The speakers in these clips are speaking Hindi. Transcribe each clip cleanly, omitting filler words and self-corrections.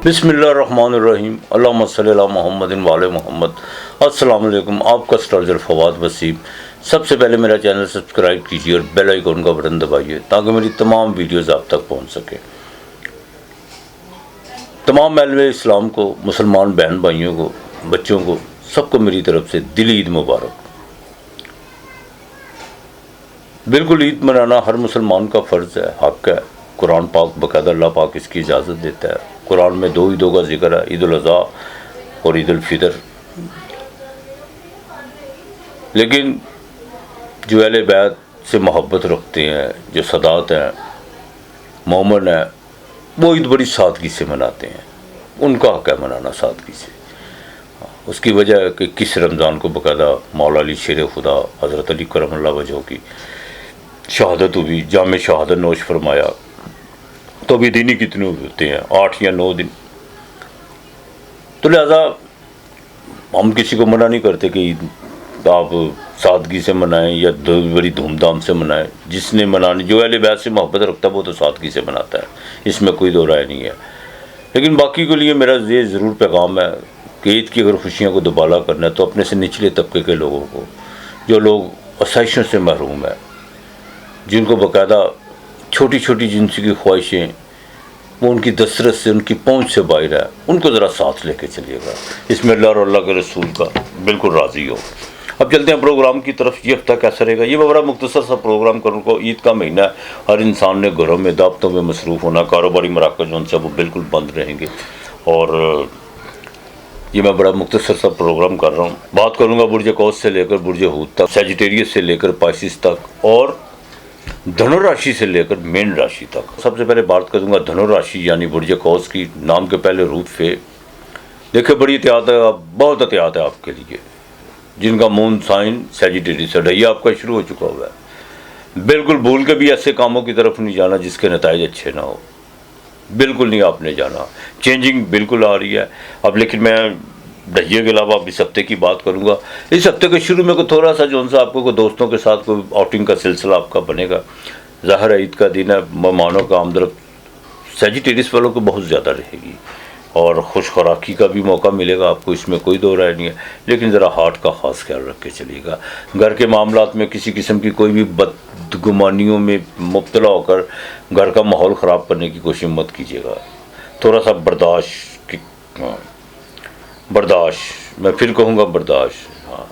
बिस्मिल्लाहिर्रहमानिर्रहीम अल्लाहुम्मा सल्ली अला मुहम्मदिन व आले मोहम्मद। अस्सलाम वालेकुम। आपका स्टार्जर फवाद वसीम। सबसे पहले मेरा चैनल सब्सक्राइब कीजिए और बेल आइकन का बटन दबाइए ताकि मेरी तमाम वीडियोज़ आप तक पहुँच सके। तमाम अहले इस्लाम को, मुसलमान बहन भाइयों को, बच्चों को, सबको मेरी तरफ से दिली ईद मुबारक। बिल्कुल ईद मनाना हर मुसलमान का फ़र्ज़ है, हक़ है। कुरान पाक बाकायदा अल्लाह पाक इसकी इजाज़त देता है। कुरान में दो ईदों का जिक्र है, ईद उल अज़हा और ईद उल फितर। लेकिन जो अहले बैत से मोहब्बत रखते हैं, जो सदात हैं, मोमन हैं, वो ईद बड़ी सादगी से मनाते हैं। उनका हक़ है मनाना सादगी से। उसकी वजह है कि किस रमज़ान को बाकायदा मौला अली शेर खुदा हज़रत अली करमल्लाहु वजहू की शहादत हुई, जाम शहादत नोश फरमाया। तो भी दिन ही कितने होते हैं, 8 या 9 दिन। तो लिहाजा हम किसी को मना नहीं करते कि आप सादगी से मनाएं या बड़ी धूमधाम से मनाएं। जिसने मनानी, जो अहले बैत से मोहब्बत रखता है वो तो सादगी से मनाता है, इसमें कोई दो राय नहीं है। लेकिन बाकी के लिए मेरा ये ज़रूर पैगाम है कि ईद की अगर खुशियों को दुबाला करना है तो अपने से निचले तबके के लोगों को, जो लोग आसाइशों से महरूम है, जिनको बाकायदा छोटी छोटी जिनसी ख्वाहिशें वो उनकी दस्तरस से, उनकी पहुंच से बाहर है, उनको ज़रा साथ लेके चलिएगा। इसमें अल्लाह और अल्लाह के रसूल का बिल्कुल राज़ी हो। अब चलते हैं प्रोग्राम की तरफ। ये हफ्ता कैसा रहेगा? ये बड़ा मुख्तसर सा प्रोग्राम करूँ को, ईद का महीना है, हर इंसान ने घरों में दावतों में मसरूफ़ होना, कारोबारी मराकज़ जो उनसे वो बिल्कुल बंद रहेंगे। और ये मैं बड़ा मुख्तसर सा प्रोग्राम कर रहा हूँ। बात करूँगा बुर्ज कौस से लेकर बुर्ज हूत तक, सजिटेरियस से लेकर पाइसिस तक और धनुराशि से लेकर मेन राशि तक। सबसे पहले बात करूँगा धनुराशि यानी बुर्ज कौस की। नाम के पहले रूट फे। देखिए बड़ी एहतियात है, बहुत एहतियात है आपके लिए। जिनका मून साइन सैजिटेरियस है, ये आपका शुरू हो चुका हुआ है। बिल्कुल भूल के भी ऐसे कामों की तरफ नहीं जाना जिसके नताइज अच्छे ना हो, बिल्कुल नहीं आपने जाना। चेंजिंग बिल्कुल आ रही है अब। लेकिन मैं दहिए के अलावा अब इस हफ्ते की बात करूंगा। इस हफ्ते के शुरू में को थोड़ा सा जो सा आपको दोस्तों के साथ कोई आउटिंग का सिलसिला आपका बनेगा। ज़ाहिर है ईद का दिन है, मेहमानों का आमदरफ्त सैजिटेरियस वालों को बहुत ज़्यादा रहेगी और खुश खुराकी का भी मौका मिलेगा आपको, इसमें कोई दो राय नहीं है। लेकिन ज़रा हार्ट का ख़ास ख्याल रख के चलिएगा। घर के मामलात में किसी किस्म की कोई भी बदगुमानियों में मुब्तला होकर घर का माहौल ख़राब करने की कोशिश मत कीजिएगा। थोड़ा सा बर्दाश्त, मैं फिर कहूँगा बर्दाश्त, हाँ,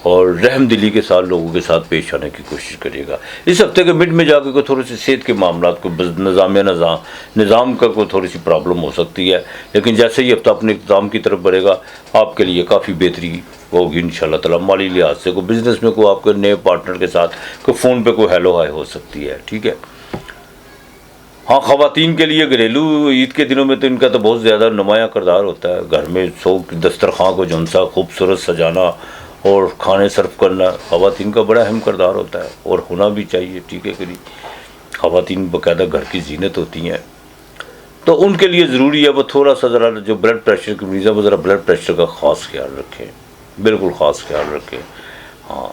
और रहम दिली के साथ लोगों के साथ पेश आने की कोशिश करिएगा। इस हफ्ते के मिड में जाकर को थोड़ी सी सेहत के मामलात को, निज़ाम का कोई थोड़ी सी प्रॉब्लम हो सकती है। लेकिन जैसे ही हफ्ता अपने इक़्तिदाम की तरफ बढ़ेगा आपके लिए काफ़ी बेहतरी होगी इंशाअल्लाह ताला। माली लिहाज से कोई बिज़नेस में कोई आपके नए पार्टनर के साथ कोई फ़ोन पर कोई हेलो हाय हो सकती है, ठीक है। हाँ, ख़वातीन के लिए घरेलू ईद के दिनों में तो इनका तो बहुत ज़्यादा नुमायाँ किरदार होता है। घर में दस्तरखां को जौनसा खूबसूरत सजाना और खाने सर्व करना ख़वातीन का बड़ा अहम किरदार होता है और होना भी चाहिए, ठीक है। कभी ख़वातीन बाकायदा घर की जीनत होती हैं, तो उनके लिए ज़रूरी है वो थोड़ा सा ज़रा जो ब्लड प्रेशर की मरीज़ है वो ज़रा ब्लड प्रेशर का ख़ास ख्याल रखें, बिल्कुल ख़ास ख्याल रखें। हाँ,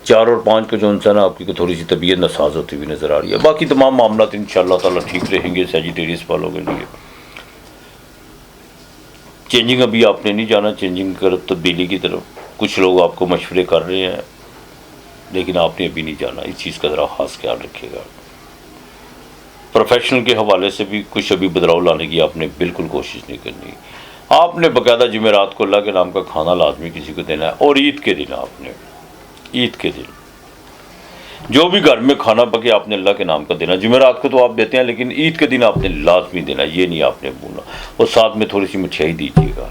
4 और 5 को जो इंसान आपकी को थोड़ी सी तबीयत नासाज होती हुई नज़र आ रही है। बाकी तमाम मामला इंशाअल्लाह ताला ठीक रहेंगे सैजिटेरियस वालों के लिए। चेंजिंग अभी आपने नहीं जाना, चेंजिंग की तरफ, तब्दीली की तरफ कुछ लोग आपको मशवरे कर रहे हैं, लेकिन आपने अभी नहीं जाना। इस चीज़ का ज़रा ख़ास ख्याल रखिएगा। प्रोफेशनल के हवाले से भी कुछ अभी बदलाव लाने की आपने बिल्कुल कोशिश नहीं करनी। आपने बाकायदा जुमेरात को अल्लाह के नाम का खाना लाजमी किसी को देना है। और ईद के दिन आपने, ईद के दिन जो भी घर में खाना पके आपने अल्लाह के नाम का देना। जुमेरात को तो आप देते हैं, लेकिन ईद के दिन आपने लाजमी देना, ये नहीं आपने भूलना। और साथ में थोड़ी सी मिठाई दीजिएगा।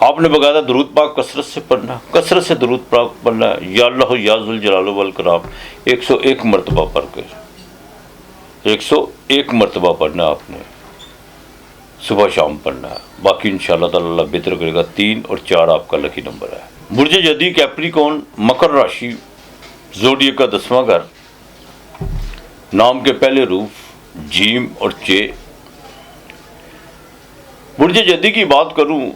आपने बाकायदा दुरूद पाक कसरत से पढ़ना, कसरत से दुरूद पाक पढ़ना। या अल्लाह या ज़ुल जलाल वल इकराम 101 मरतबा पढ़कर, 101 मरतबा पढ़ना आपने, सुबह शाम पढ़ना है। बाकी इंशाअल्लाह ताला अल्लाह बेहतर करेगा। 3 और 4 आपका लकी नंबर है। बुर्ज जदी कैप्रिकॉर्न मकर राशि, ज़ोडिएक का 10वां घर, नाम के पहले रूफ जीम और चे। बुर्ज जदी की बात करूं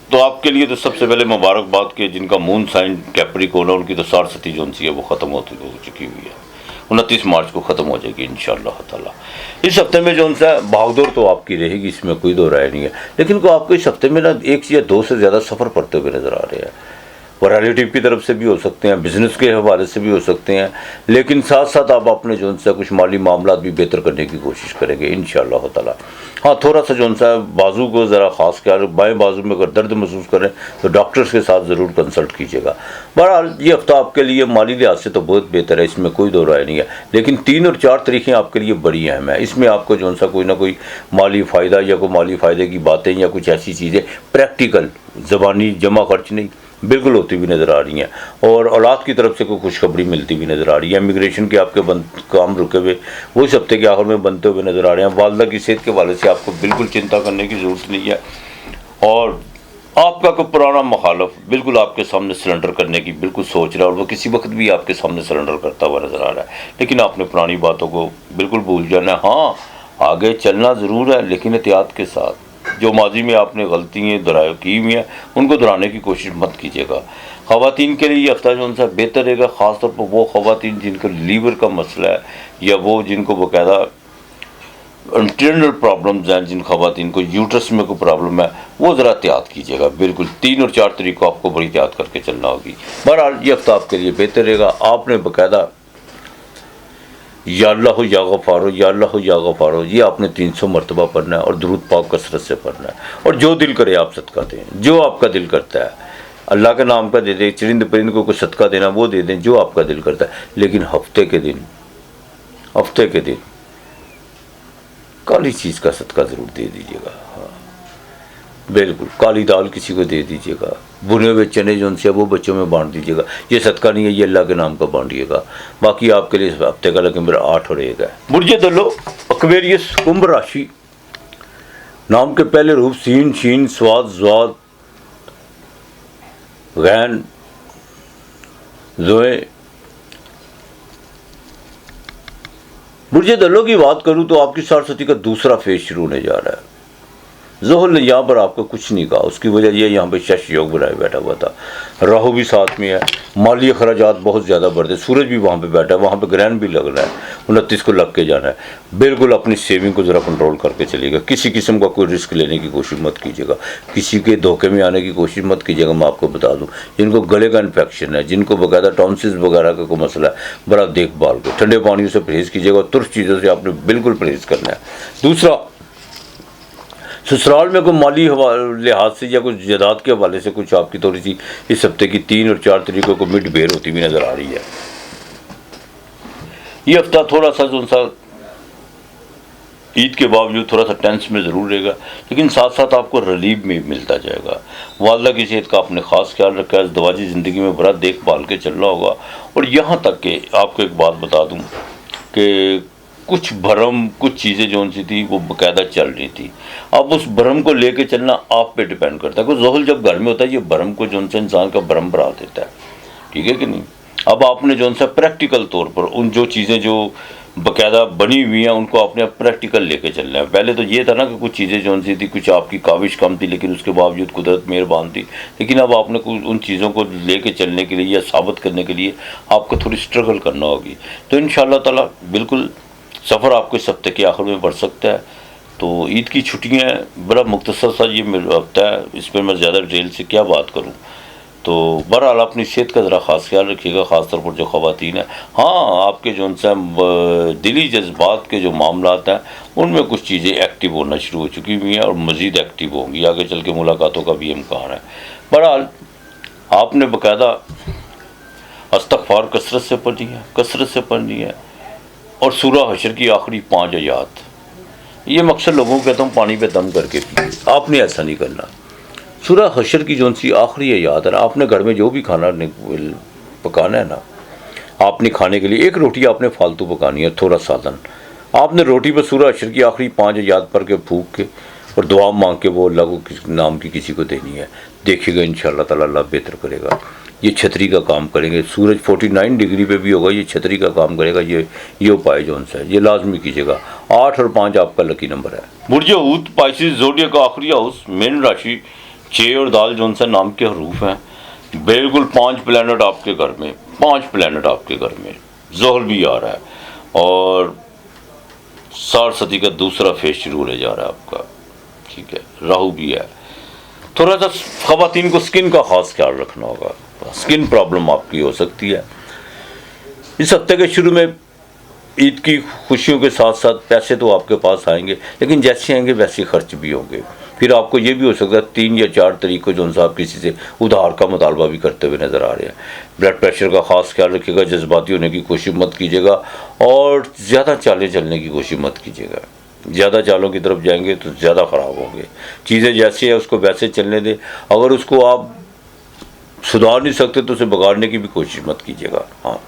तो आपके लिए तो सबसे पहले मुबारकबाद के जिनका मून साइन कैप्रिकॉर्न है, उनकी तो 60 जो है वो ख़त्म हो चुकी हुई है। 29 मार्च को ख़त्म हो जाएगी इंशाअल्लाह ताला। इस हफ्ते में जो सा भागदौड़ तो आपकी रहेगी, इसमें कोई दो राय नहीं है, लेकिन को आपको इस हफ्ते में ना 1 या 2 से ज़्यादा सफ़र पड़ते हुए नज़र आ रहे हैं। वो रिलेटिव की तरफ से भी हो सकते हैं, बिज़नेस के हवाले से भी हो सकते हैं, लेकिन साथ साथ आप अपने जो सा कुछ माली मामला भी बेहतर करने की कोशिश करेंगे इंशाअल्लाह ताला। हाँ, थोड़ा सा जो सा बाजू को ज़रा ख़ास ख्याल, बाएँ बाजू में अगर दर्द महसूस करें तो डॉक्टर्स के साथ ज़रूर कंसल्ट कीजिएगा। बहरहाल ये हफ्ता आपके लिए माली लिहाज से तो बहुत बेहतर है, इसमें कोई दो राय नहीं है, लेकिन 3 और 4 तारीखें आपके लिए बड़ी अहम है। इसमें आपको जो सा कोई ना कोई माली फ़ायदा या कोई माली फ़ायदे की बातें या कुछ ऐसी चीज़ें प्रैक्टिकल ज़बानी जमा खर्च नहीं बिल्कुल होती हुई नज़र आ रही हैं, और औलाद की तरफ से कोई खुशखबरी मिलती हुई नज़र आ रही है। इमिग्रेशन के आपके काम रुके हुए वो इस हफ्ते के आखिर में बनते हुए नज़र आ रहे हैं। वालदा की सेहत के हवाले से आपको बिल्कुल चिंता करने की ज़रूरत नहीं है, और आपका कोई पुराना मुखालफ बिल्कुल आपके सामने सरेंडर करने की बिल्कुल सोच रहा है, और वो किसी वक्त भी आपके सामने सरेंडर करता हुआ नज़र आ रहा है, लेकिन आपने पुरानी बातों को बिल्कुल भूल जाना है। हाँ, आगे चलना ज़रूर है, लेकिन एहतियात के साथ। जो माजी में आपने गलतियाँ की हुई हैं उनको दोहराने की कोशिश मत कीजिएगा। ख़वातीन के लिए ये हफ्ता जो उनसे बेहतर रहेगा, ख़ासतौर पर वो ख़वातीन जिनका लीवर का मसला है या वो जिनको बाकायदा इंटरनल प्रॉब्लम्स हैं, जिन ख़वातीन को यूट्रस में कोई प्रॉब्लम है, वो ज़रा एहतियात कीजिएगा। बिल्कुल 3 और 4 तारीख को आपको बड़ी एहतियात करके चलना होगी। बहरहाल ये हफ्ता आपके लिए बेहतर रहेगा। आपने बाकायदा या अल्लाह या गफ़ारो या अल्लाह या गफ़ारो ये आपने 300 मरतबा पढ़ना है, और दुरूद पाक कसरत से पढ़ना है, और जो दिल करे आप सदका दें, जो आपका दिल करता है। अल्लाह के नाम का दे दें, चरिंद परिंद को कुछ सदका देना वो दे दें, जो आपका दिल करता है, लेकिन हफ्ते के दिन काली चीज़ का सदका ज़रूर दे दीजिएगा। हाँ बिल्कुल, काली दाल किसी को दे दीजिएगा, भुने हुए चने जो उनसे वो बच्चों में बांट दीजिएगा। ये सदका नहीं है, ये अल्लाह के नाम का बांटिएगा। बाकी आपके लिए इस हफ्ते का लेकिन मेरा 8 रहेगा। बुर्ज दलो एक्वेरियस कुंभ राशि, नाम के पहले रूप सीन शीन स्वाद ज़्वाद गैन जोए। बुर्ज दलो की बात करूँ तो आपकी सरस्वती का दूसरा फेज शुरू होने जा रहा है। ज़ोहर ने यहाँ पर आपको कुछ नहीं कहा, उसकी वजह ये यहाँ पर शश योग बनाए बैठा हुआ था, राहु भी साथ में है, माली अखराजात बहुत ज़्यादा बढ़ते, सूरज भी वहाँ पे बैठा है, वहाँ पे ग्रहण भी लग रहा है, 29 को लग के जाना है। बिल्कुल अपनी सेविंग को ज़रा कंट्रोल करके चलिएगा। किसी किस्म का कोई रिस्क लेने की कोशिश मत कीजिएगा, किसी के धोखे में आने की कोशिश मत कीजिएगा। मैं आपको बता दूँ, जिनको गले का इन्फेक्शन है, जिनको बाकायदा टॉन्सिस वगैरह का कोई मसला है, बड़ा देखभाल को ठंडे पानी से परहेज़ कीजिएगा, और तुर्क चीज़ों से आपने बिल्कुल परहेज़ करना है। दूसरा, ससुराल में कोई माली लिहाज से या कुछ जायदाद के हवाले से कुछ आपकी थोड़ी सी इस हफ्ते की 3 और 4 तारीखों को मिड बेर होती हुई नज़र आ रही है। ये हफ्ता थोड़ा सा जो सा ईद के बावजूद थोड़ा सा टेंस में ज़रूर रहेगा, लेकिन साथ साथ आपको रिलीफ में मिलता जाएगा। वालदा की सेहत का आपने ख़ास ख्याल रखा है, दवाजी ज़िंदगी में बड़ा देखभाल के चलना होगा। और यहाँ तक कि आपको एक बात बता दूँ कि कुछ भरम, कुछ चीज़ें जो सी थी वो बाकायदा चल रही थी, अब उस भरम को लेके चलना आप पे डिपेंड करता है। कोई ज़ोहल जब घर में होता है, ये भरम को जो सा इंसान का भरम बढ़ा देता है, ठीक है कि नहीं। अब आपने जो सा प्रैक्टिकल तौर पर उन जो चीज़ें जो बाकायदा बनी हुई हैं उनको आपने प्रैक्टिकल लेके चलना है। पहले तो ये था ना कि कुछ चीज़ें जो सी थी, कुछ आपकी काविश कम थी, लेकिन उसके बावजूद कुदरत मेहरबान थी, लेकिन अब आपने कुछ उन चीज़ों को लेके चलने के लिए या साबित करने के लिए आपको थोड़ी स्ट्रगल करना होगी। तो इंशाअल्लाह ताला बिल्कुल सफ़र आपको इस हफ्ते के आखिर में बढ़ सकता है। तो ईद की छुट्टियाँ बड़ा मुख्तसर सा ये हफ्ता है, इस पर मैं ज़्यादा डिटेल से क्या बात करूँ। तो बहरहाल अपनी सेहत का ज़रा ख़ास ख्याल रखिएगा, ख़ासतौर पर जो ख़वातीन हैं। हाँ, आपके जो उनसे दिली जज्बात के जो मामलात हैं उनमें कुछ चीज़ें एक्टिव होना शुरू हो चुकी हुई हैं, और मज़ीद एक्टिव होंगी, आगे चल के मुलाकातों का भी इम्कान है। बहरहाल आपने बाकायदा इस्तग़फ़ार कसरत से पढ़नी है, और सूरह हशर की आखिरी 5 आयत, ये मकसद लोगों को कहता हूँ पानी पे दम करके पिए, आपने ऐसा नहीं करना। सूरह हशर की जो सी आखिरी आयत है ना, आपने घर में जो भी खाना पकाना है ना, आपने खाने के लिए 1 रोटी आपने फालतू पकानी है, थोड़ा साधन आपने रोटी पर सूरह हशर की आखिरी 5 आयत पढ़ के फूक के और दुआ मांग के वो अल्लाह को नाम की किसी को देनी है। देखिएगा इंशाअल्लाह ताला अल्लाह बेहतर करेगा। ये छतरी का काम करेंगे, सूरज 49 डिग्री पे भी होगा, ये छतरी का काम करेगा। ये उपाय जो सा है ये लाजमी कीजिएगा। 8 और 5 आपका लकी नंबर है। बुर्ज हूत पाइसिस ज़ोडिएक का आखिरी हाउस मीन राशि, 6 और दाल जो सा नाम के हरूफ हैं। बिल्कुल 5 प्लैनेट आपके घर में, 5 प्लैनेट आपके घर में, ज़ोहर भी आ रहा है। और 60 सदी का दूसरा फेज शुरू होने जा रहा है आपका, ठीक है। राहु भी है। थोड़ा सा ख़वातीन को स्किन का खास ख्याल रखना होगा, स्किन प्रॉब्लम आपकी हो सकती है। इस हफ्ते के शुरू में ईद की खुशियों के साथ साथ पैसे तो आपके पास आएंगे, लेकिन जैसे आएंगे वैसे खर्च भी होंगे। फिर आपको ये भी हो सकता है 3 या 4 तारीख को जो आप किसी से उधार का मुतालबा भी करते हुए नज़र आ रहे हैं। ब्लड प्रेशर का खास ख्याल रखिएगा, जज्बाती होने की कोशिश मत कीजिएगा और ज़्यादा चालें चलने की कोशिश मत कीजिएगा। ज़्यादा चालों की तरफ जाएंगे तो ज़्यादा ख़राब होंगे। चीज़ें जैसे है उसको वैसे चलने दें। अगर उसको आप सुधार नहीं सकते तो उसे बिगाड़ने की भी कोशिश मत कीजिएगा। हाँ,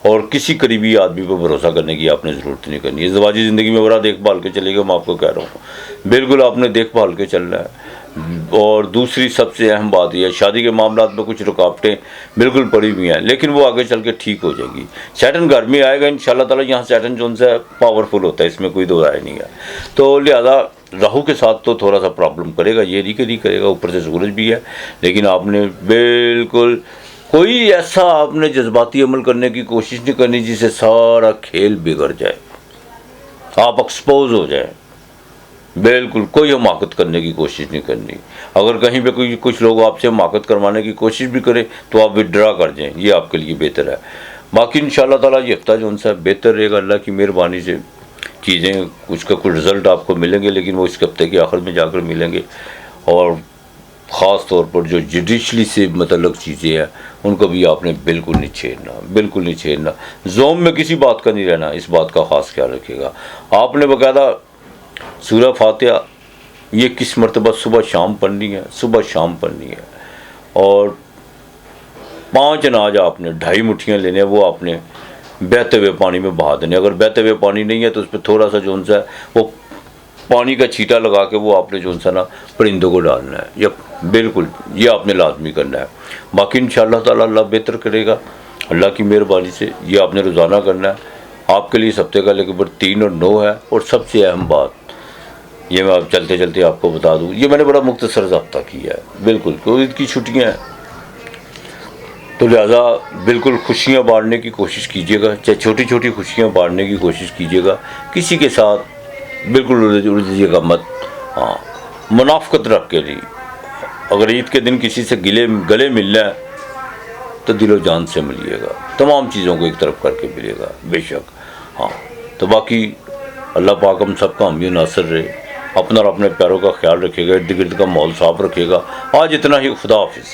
और किसी करीबी आदमी पर भरोसा करने की आपने ज़रूरत नहीं करनी है। ज़िंदगी ज़िंदगी में बड़ा देखभाल के चलेगा, मैं आपको कह रहा हूँ, बिल्कुल आपने देखभाल के चलना है। और दूसरी सबसे अहम बात यह है, शादी के मामला में कुछ रुकावटें बिल्कुल पड़ी हुई हैं, लेकिन वो आगे चल के ठीक हो जाएगी। सैटर्न घर में आएगा इंशाल्लाह ताला। यहाँ सैटर्न जो है पावरफुल होता है, इसमें कोई दो राय नहीं है। तो लिहाजा राहु के साथ तो थोड़ा सा प्रॉब्लम करेगा, ये नहीं करेगा। ऊपर से सूरज भी है, लेकिन आपने बिल्कुल कोई ऐसा आपने जज्बाती अमल करने की कोशिश नहीं करनी जिससे सारा खेल बिगड़ जाए, आप एक्सपोज हो जाए। बिल्कुल कोई हमाकत करने की कोशिश नहीं करनी। अगर कहीं पे कोई कुछ लोग आपसे हमाकत करवाने की कोशिश भी करें तो आप विड्रा कर जाएं, ये आपके लिए बेहतर है। बाकी इंशाल्लाह ताला ये हफ्ता जो उनसे बेहतर रहेगा, अल्लाह की मेहरबानी से चीज़ें उसका कुछ रिज़ल्ट आपको मिलेंगे, लेकिन वो इस हफ्ते के आखिर में जाकर मिलेंगे। और ख़ास तौर पर जो जुडिशली से मतलब चीज़ें हैं उनको भी आपने बिल्कुल नहीं छेड़ना, बिल्कुल नहीं छेड़ना। जोम में किसी बात का नहीं रहना, इस बात का ख़ास ख्याल रखिएगा। आपने बाकायदा सूरह फातिहा ये किस मरतबा सुबह शाम पढ़नी है, सुबह शाम पढ़नी है। और 5 अनाज आपने 2.5 मुट्ठियाँ लेने हैं, वो आपने बहते हुए पानी में बहा देने। अगर बहते हुए पानी नहीं है तो उस पर थोड़ा सा जो है वो पानी का छींटा लगा के वो आपने जो ना परिंदों को डालना है, या बिल्कुल ये आपने लाजमी करना है। बाकी इंशाअल्लाह ताला अल्लाह बेहतर करेगा, अल्लाह की मेहरबानी से। ये आपने रोज़ाना करना है। आपके लिए इस हफ्ते का लेकर 3 और 9 है। और सबसे अहम बात ये मैं अब चलते चलते आपको बता दूँ, ये मैंने बड़ा मुख्तसर ज़ब्ता किया है, बिल्कुल क्योंकि ईद की छुट्टियाँ हैं, तो लिहाजा बिल्कुल खुशियाँ बांटने की कोशिश कीजिएगा, चाहे छोटी छोटी खुशियाँ बांटने की कोशिश कीजिएगा। किसी के साथ बिल्कुल उलझिएगा मत। हाँ, मुनाफ़कत रख के नहीं। अगर ईद के दिन किसी से गले मिलना है तो दिलो जान से मिलिएगा, तमाम चीज़ों को एक तरफ करके मिलेगा बेशक। हाँ, तो बाकी अल्लाह पाक हम सबका हामी नासर रहे। अपना और अपने प्यारों का ख्याल रखिएगा, इर्द गिर्द का माहौल साफ़ रखिएगा। आज इतना ही, खुदा हाफिज़।